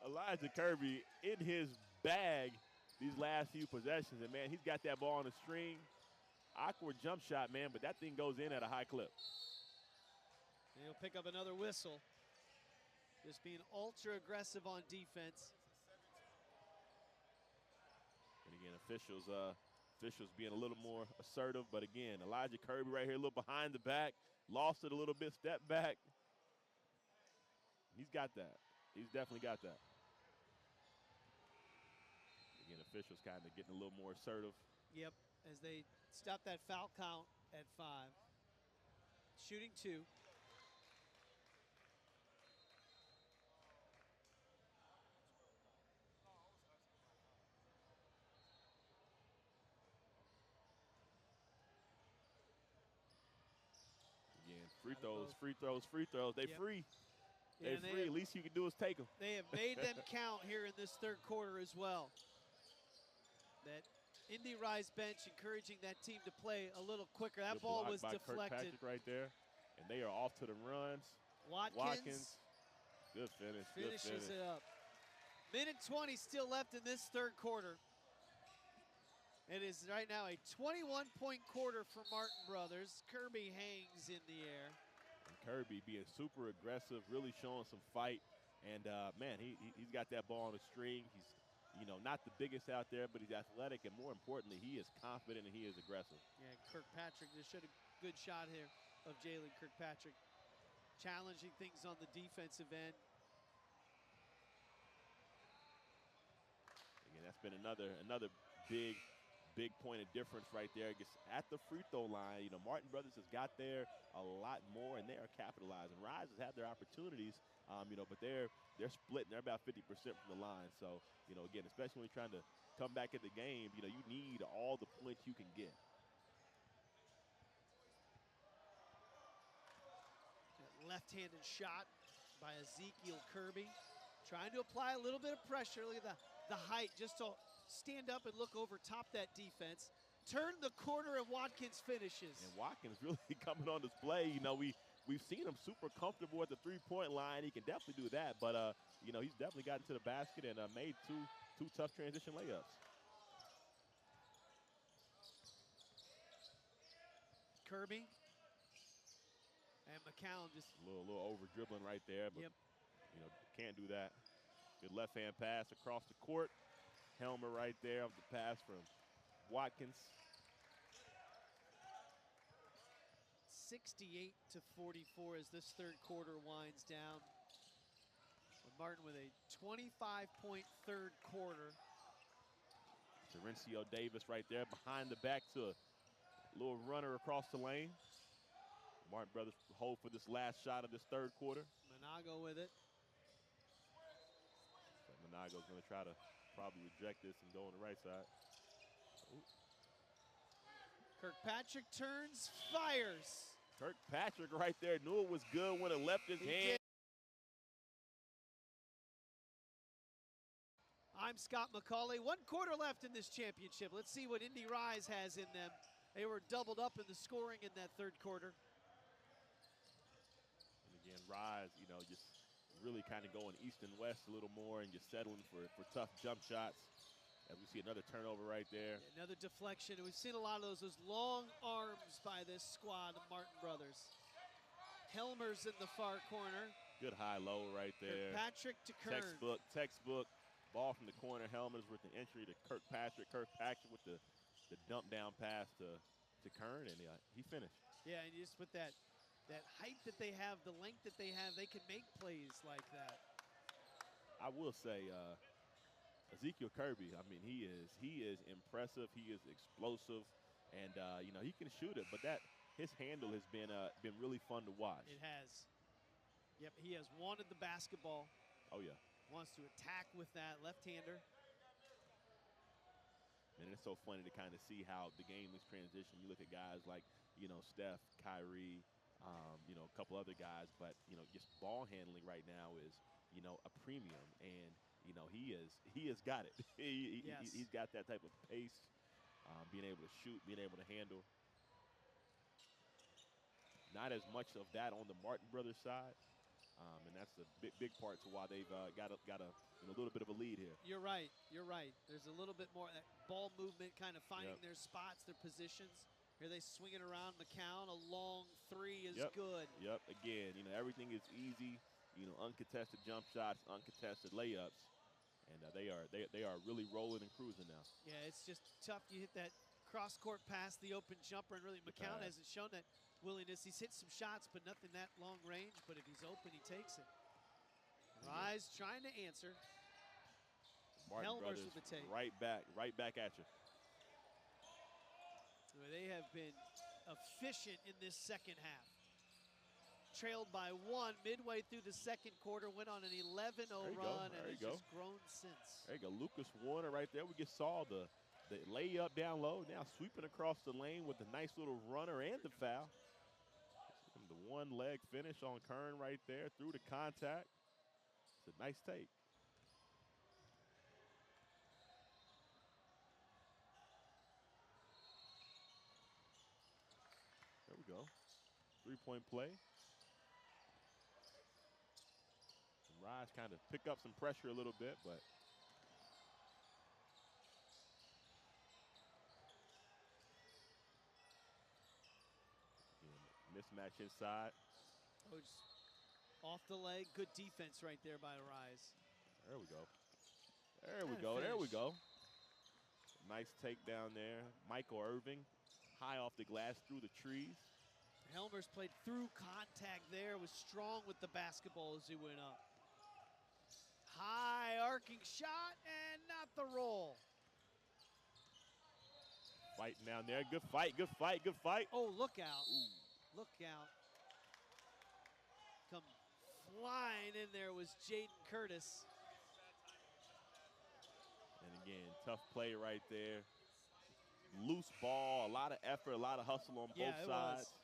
Elijah Kirby in his bag these last few possessions. And, man, he's got that ball on the string. Awkward jump shot, man, but that thing goes in at a high clip. And he'll pick up another whistle. Just being ultra aggressive on defense. And again, officials being a little more assertive. But again, Elijah Kirby right here, a little behind the back. Lost it a little bit, step back. He's got that. He's definitely got that. Again, officials kind of getting a little more assertive. Yep, as they stop that foul count at 5. Shooting 2. Again, free throws. They free. Yeah, They're free. At least you can do is take them. They have made them count here in this third quarter as well. That Indy Rise bench encouraging that team to play a little quicker. That ball was deflected. Kirkpatrick right there, and they are off to the runs. Watkins. Good finish. Finishes it up. Minute 20 still left in this third quarter. It is right now a 21-point quarter for Martin Brothers. Kirby hangs in the air. And Kirby being super aggressive, really showing some fight. And, man, he's got that ball on the string. He's, not the biggest out there, but he's athletic. And more importantly, he is confident and he is aggressive. Yeah, Kirkpatrick, they showed a good shot here of Jalen Kirkpatrick. Challenging things on the defensive end. Again, that's been another big point of difference right there. I guess at the free throw line, Martin Brothers has got there a lot more, and they are capitalizing. Rise has had their opportunities, but they're splitting. They're about 50% from the line. So, again, especially when you're trying to come back at the game, you need all the points you can get. Left-handed shot by Ezekiel Kirby. Trying to apply a little bit of pressure. Look at the height just to stand up and look over top that defense. Turn the corner and Watkins finishes. And Watkins really coming on display. We've seen him super comfortable at the three-point line. He can definitely do that, but he's definitely gotten to the basket and made two tough transition layups. Kirby and McCown just a little over dribbling right there, but can't do that. Good left hand pass across the court. Helmer right there of the pass from Watkins. 68-44 as this third quarter winds down. Martin with a 25-point third quarter. Terencio Davis right there behind the back to a little runner across the lane. Martin Brothers hold for this last shot of this third quarter. Monago with it. So Monago's going to try to probably reject this and go on the right side. Ooh. Kirkpatrick turns, fires. Kirkpatrick right there knew it was good when it left his hand. I'm Scott McCauley. 1 quarter left in this championship. Let's see what Indy Rise has in them. They were doubled up in the scoring in that third quarter. And again, Rise, just really kind of going east and west a little more and just settling for tough jump shots. As we see another turnover right there. Yeah, another deflection. And we've seen a lot of those long arms by this squad of Martin Brothers. Helmer's in the far corner. Good high-low right there. Kirkpatrick to Kern. Textbook. Ball from the corner. Helmer's with the entry to Kirkpatrick. Kirkpatrick with the dump down pass to Kern, and he finished. Yeah, and just with that height that they have, the length that they have, they can make plays like that. I will say, Ezekiel Kirby, I mean, he is impressive. He is explosive, and he can shoot it. But his handle has been really fun to watch. It has. Yep, he has wanted the basketball. Oh yeah. Wants to attack with that left-hander. And it's so funny to kind of see how the game is transition. You look at guys like, Steph, Kyrie, a couple other guys, but, just ball handling right now is, a premium. And, he has got it. He's got that type of pace, being able to shoot, being able to handle. Not as much of that on the Martin Brothers side. And that's a big part to why they've got a little bit of a lead here. You're right. There's a little bit more that ball movement, kind of finding their spots, their positions. Here they swing it around. McCown, a long three is good. Yep. Again, everything is easy. Uncontested jump shots, uncontested layups, and they are really rolling and cruising now. Yeah, it's just tough. You hit that cross-court pass, the open jumper, and really McCown hasn't shown that willingness. He's hit some shots, but nothing that long range. But if he's open, he takes it. Rise trying to answer. Martin Helmer's Brothers with the take. right back at you. They have been efficient in this second half. Trailed by 1 midway through the second quarter, went on an 11-0 run, and has just grown since. There you go, Lucas Warner right there. We just saw the layup down low, now sweeping across the lane with a nice little runner and the foul. And the one leg finish on Kern right there through the contact. It's a nice take. There we go. 3-point play. And Rise kind of pick up some pressure a little bit, but mismatch inside. Coach off the leg. Good defense right there by Rise. There we go. There we And go. There we finish. go. Nice takedown there. Michael Irving, high off the glass through the trees. Helmers played through contact there, was strong with the basketball as he went up. High arcing shot and not the roll. Fighting down there. Good fight, good fight, good fight. Oh, look out. Ooh. Look out. Come flying in there was Jaden Curtis. And again, tough play right there. Loose ball, a lot of effort, a lot of hustle on both sides.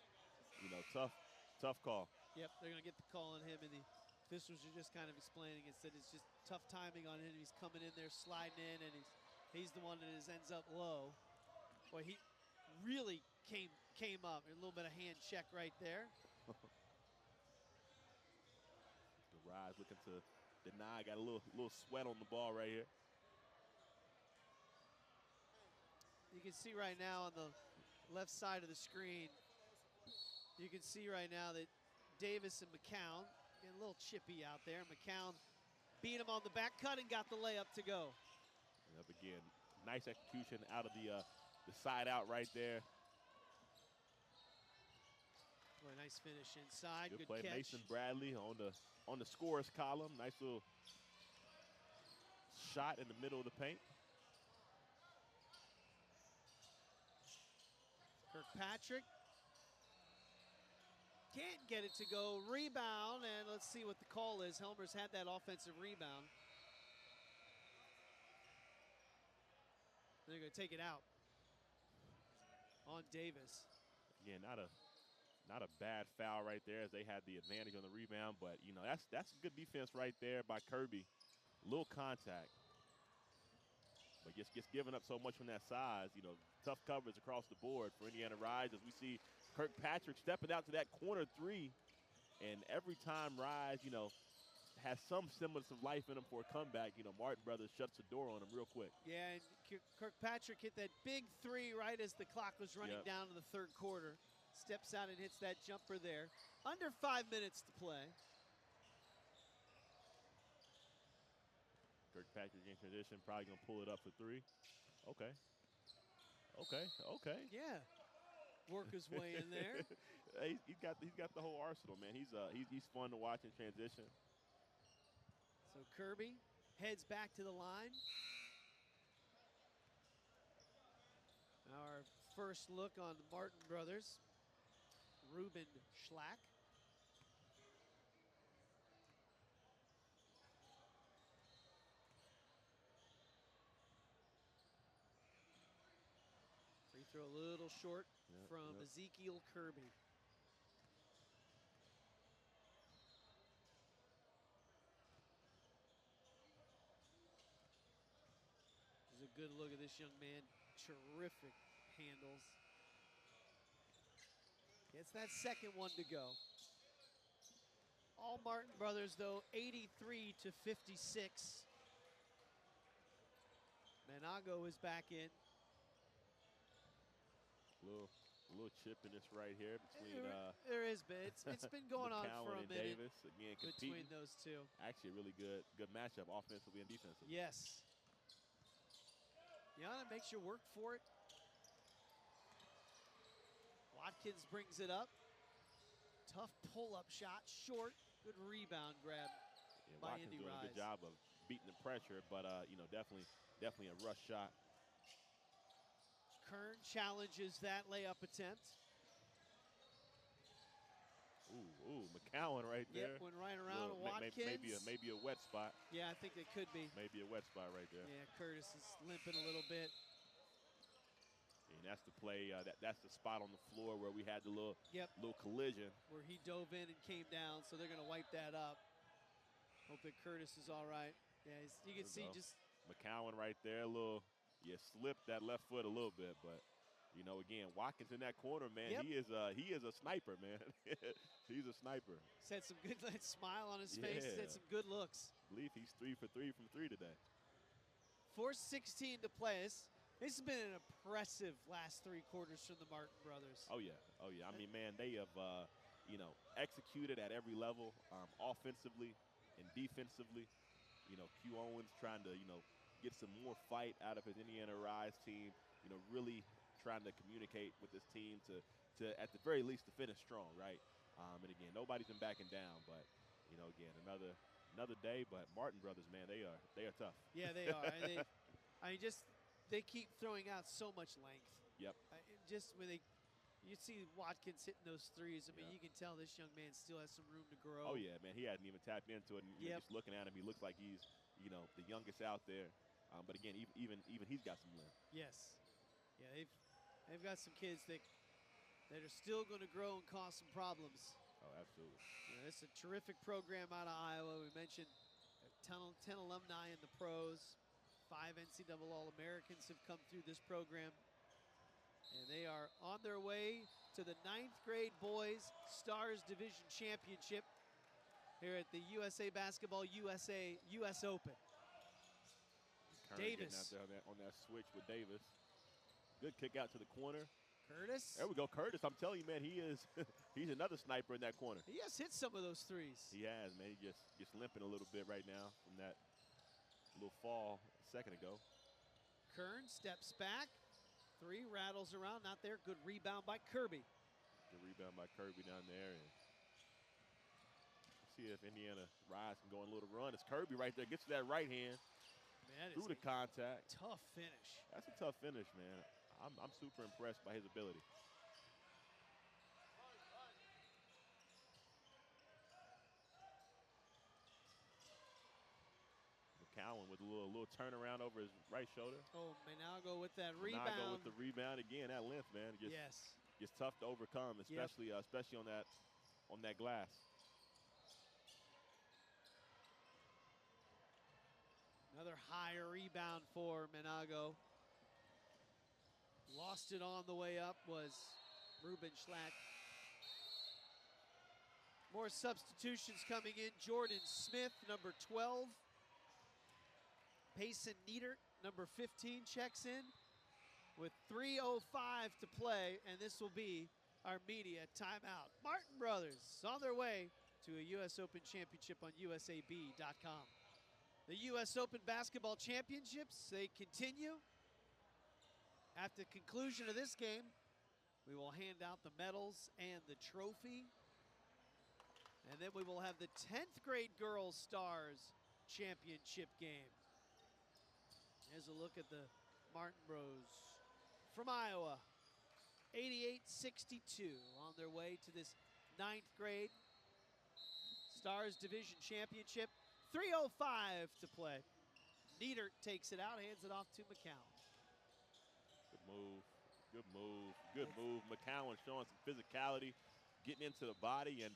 You know, tough call. Yep, they're going to get the call on him, and the officials are just kind of explaining it. Said it's just tough timing on him. He's coming in there, sliding in, and he's the one that ends up low. Boy, he really came up. A little bit of hand check right there. The Rise looking to deny. Got a little sweat on the ball right here. You can see right now on the left side of the screen, you can see right now that Davis and McCown getting a little chippy out there. McCown beat him on the back cut and got the layup to go. And up again, nice execution out of the side out right there. Boy, nice finish inside. Good play, catch. Mason Bradley on the scorer's column. Nice little shot in the middle of the paint. Kirkpatrick can't get it to go. Rebound, and let's see what the call is. Helmers had that offensive rebound. They're going to take it out on Davis. Again, not a bad foul right there as they had the advantage on the rebound, but you know that's good defense right there by Kirby. Little contact, but just giving up so much from that size. You know, tough coverage across the board for Indiana Rise as we see Kirkpatrick stepping out to that corner three, and every time Rise, you know, has some semblance of life in him for a comeback, you know, Martin Brothers shuts the door on him real quick. Yeah, and Kirkpatrick hit that big three right as the clock was running down to the third quarter. Steps out and hits that jumper there. Under 5 minutes to play. Kirkpatrick in transition, probably gonna pull it up for three. Okay. Yeah, work his way in there. He's got the whole arsenal, man. He's fun to watch in transition. So Kirby heads back to the line. Our first look on the Martin brothers. Ruben Schlack. Free throw a little short from Ezekiel Kirby. There's a good look at this young man. Terrific handles. Gets that second one to go. All Martin brothers, though, 83 to 56. Menago is back in. Little chippiness right here between there is, but it's been going on for a and minute. Davis again Between competing. those two. Actually, a really good matchup offensively and defensively. Yes. Yana makes you work for it. Watkins brings it up. Tough pull-up shot, short. Good rebound grab by Watkins Indy doing Rise. a good job of beating the pressure, but you know, definitely a rush shot. Kern challenges that layup attempt. Ooh, McCowan right there. Yep, went right around Watkins. Maybe a wet spot. Yeah, I think it could be. Maybe a wet spot right there. Yeah, Curtis is limping a little bit. And that's the play. That's the spot on the floor where we had the little collision. Where he dove in and came down, so they're going to wipe that up. Hope that Curtis is all right. Yeah, you can see just McCowan right there, slipped that left foot a little bit, but you know, again, Watkins in that corner, man. Yep. He is a sniper, man. He's a sniper. He's had some good smile on his face. He's had some good looks. I believe he's 3 for 3 from 3 today. 4:16 to play. This has been an impressive last 3 quarters from the Martin brothers. Oh yeah. I mean, man, they have executed at every level, offensively and defensively. Q Owens trying to, get some more fight out of his Indiana Rise team, really trying to communicate with this team to at the very least, to finish strong, right? And again, nobody's been backing down, but, again, another day. But Martin brothers, man, they are tough. Yeah, they are. And they keep throwing out so much length. Yep. Just when you see Watkins hitting those threes, I mean, Yeah. you can tell this young man still has some room to grow. Oh, yeah, man. He hasn't even tapped into it. And Yep. just looking at him, he looks like he's, the youngest out there. But again, even he's got some length. Yes. Yeah, they've got some kids that are still going to grow and cause some problems. Oh, absolutely. It's a terrific program out of Iowa. We mentioned 10 alumni in the pros. 5 NCAA All-Americans have come through this program. And they are on their way to the 9th grade boys Stars Division Championship here at the USA Basketball US Open. Kern Davis. getting out there on that switch with Davis. Good kick out to the corner. Curtis. There we go, Curtis. I'm telling you, man, he's another sniper in that corner. He has hit some of those threes. He has, man. He just limping a little bit right now from that little fall a second ago. Kern steps back. 3 rattles around, not there. Good rebound by Kirby. Good rebound by Kirby down there. And see if Indiana Rise can go on a little run. It's Kirby right there. Gets to that right hand. Man, through the contact. Tough finish. That's a tough finish, man. I'm super impressed by his ability. McCowan with a little turnaround over his right shoulder. Oh, Menago with that rebound. Menago with the rebound again. That length, man. Yes. It's tough to overcome, especially especially on that glass. Another higher rebound for Menago. Lost it on the way up was Ruben Schlack. More substitutions coming in. Jordan Smith, number 12. Payson Niedert, number 15, checks in with 3:05 to play, and this will be our media timeout. Martin Brothers on their way to a U.S. Open Championship on USAB.com. The U.S. Open Basketball Championships, they continue. At the conclusion of this game, we will hand out the medals and the trophy. And then we will have the 10th grade Girls Stars Championship game. Here's a look at the Martin Bros from Iowa. 88-62 on their way to this 9th grade Stars Division Championship. 3:05 to play. Niedert takes it out, hands it off to McCown. Good move. Good move. Good move. McCowan showing some physicality, getting into the body, and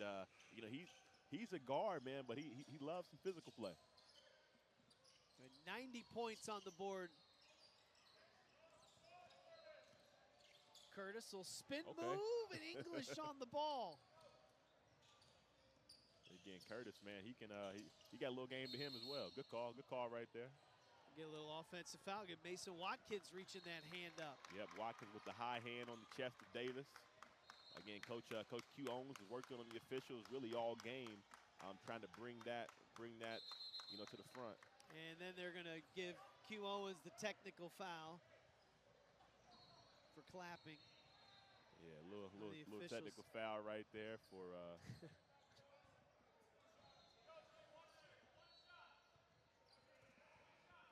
he's a guard, man, but he loves some physical play. 90 points on the board. Curtis will spin move, and English on the ball. Again, Curtis, man, he got a little game to him as well. Good call right there. Get a little offensive foul. Get Mason Watkins reaching that hand up. Yep, Watkins with the high hand on the chest of Davis. Again, Coach Q Owens is working on the officials really all game, trying to bring that to the front. And then they're going to give Q Owens the technical foul for clapping. Yeah, a little technical foul right there for.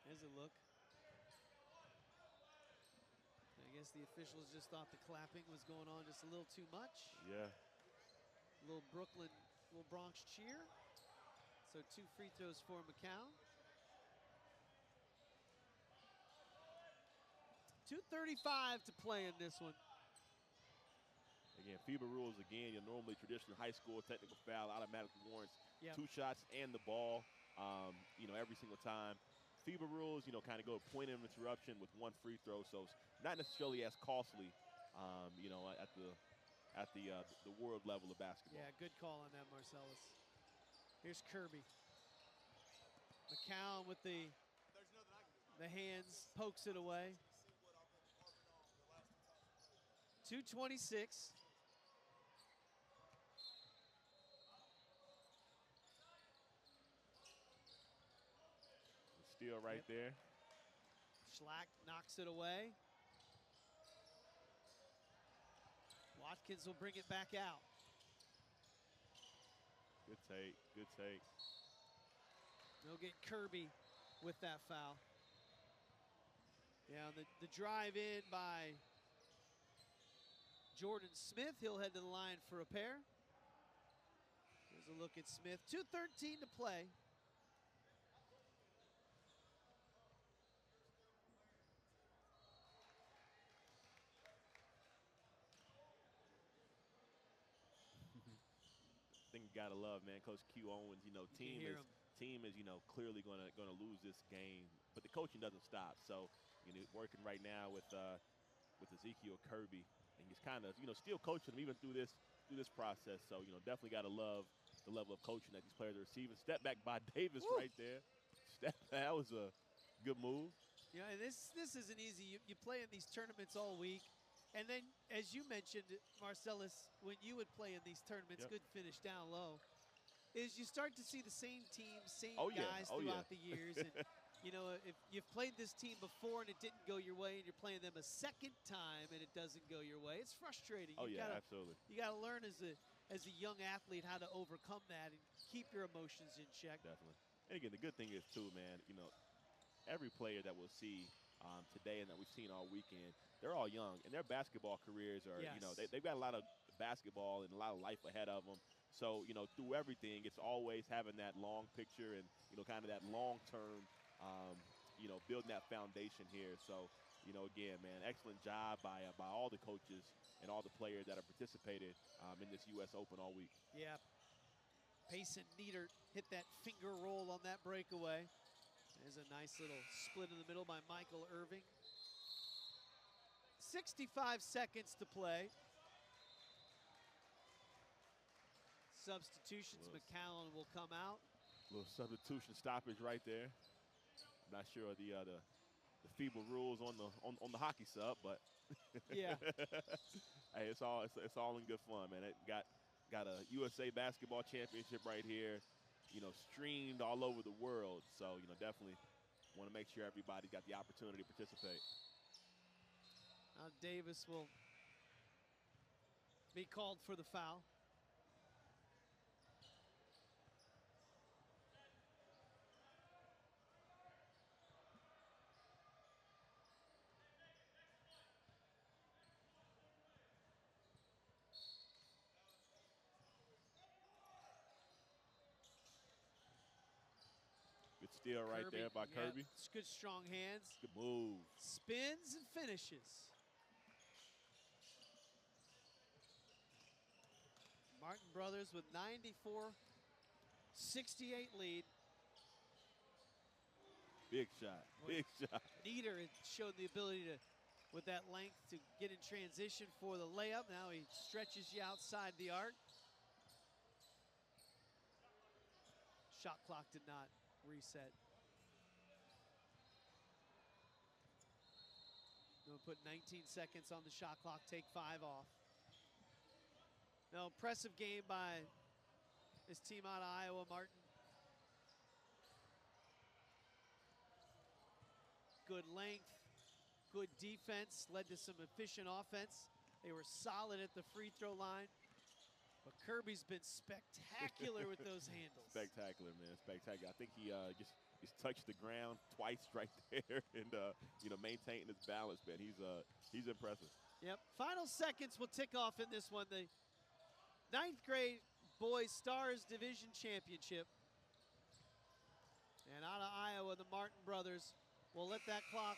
There's a look. I guess the officials just thought the clapping was going on just a little too much. Yeah. Little Bronx cheer. So 2 free throws for McCown. 2:35 to play in this one. Again, FIBA rules again. Normally traditional high school technical foul automatically warrants 2 shots and the ball. Every single time. FIBA rules, kind of go point of interruption with 1 free throw, so it's not necessarily as costly, at the world level of basketball. Yeah, good call on that, Marcellus. Here's Kirby. McCown with the hands, pokes it away. 2:26. steal right there. Schlack knocks it away. Watkins will bring it back out. Good take, good take. They'll get Kirby with that foul. Yeah, the drive in by Jordan Smith. He'll head to the line for a pair. Here's a look at Smith. 2:13 to play. I think you gotta love, man, Coach Q Owens. You know, team is you know, clearly gonna lose this game, but the coaching doesn't stop. So, you know, working right now with Ezekiel Kirby, and he's kind of, you know, still coaching him even through this process. So, you know, definitely gotta love the level of coaching that these players are receiving. Step back by Davis. Woo! Right there. That was a good move. Yeah, and this isn't easy. You play in these tournaments all week. And then, as you mentioned, Marcellus, when you would play in these tournaments, good finish down low, is you start to see the same teams, same guys throughout the years. And, you know, if you've played this team before and it didn't go your way and you're playing them a second time and it doesn't go your way, it's frustrating. Absolutely. You got to learn as a young athlete how to overcome that and keep your emotions in check. Definitely. And, again, the good thing is, too, man, you know, every player that we'll see today and that we've seen all weekend, they're all young, and their basketball careers are, you know, they've got a lot of basketball and a lot of life ahead of them. So, you know, through everything, it's always having that long picture and, you know, kind of that long-term, you know, building that foundation here. So, you know, again, man, excellent job by all the coaches and all the players that have participated in this U.S. Open all week. Yeah. Payson Nieder hit that finger roll on that breakaway. There's a nice little split in the middle by Michael Irving. 65 seconds to play. Substitutions, McCallum will come out. Little substitution stoppage right there. I'm not sure of the FIBA rules on the hockey sub, but yeah. Hey, it's all in good fun, man. It got a USA Basketball Championship right here, you know, streamed all over the world. So, you know, definitely want to make sure everybody got the opportunity to participate. Now Davis will be called for the foul. Good steal right there by Kirby. It's good, strong hands. Good move. Spins and finishes. Martin Brothers with 94-68 lead. Big shot, big shot. Nieder showed the ability to, with that length, to get in transition for the layup. Now he stretches you outside the arc. Shot clock did not reset. We'll put 19 seconds on the shot clock, take 5 off. Now, impressive game by this team out of Iowa, Martin. Good length, good defense, led to some efficient offense. They were solid at the free throw line. But Kirby's been spectacular with those handles. Spectacular, man, spectacular. I think he just touched the ground twice right there and, you know, maintaining his balance, man. He's impressive. Yep, final seconds will tick off in this one. The 9th grade Boys Stars Division Championship. And out of Iowa, the Martin brothers will let that clock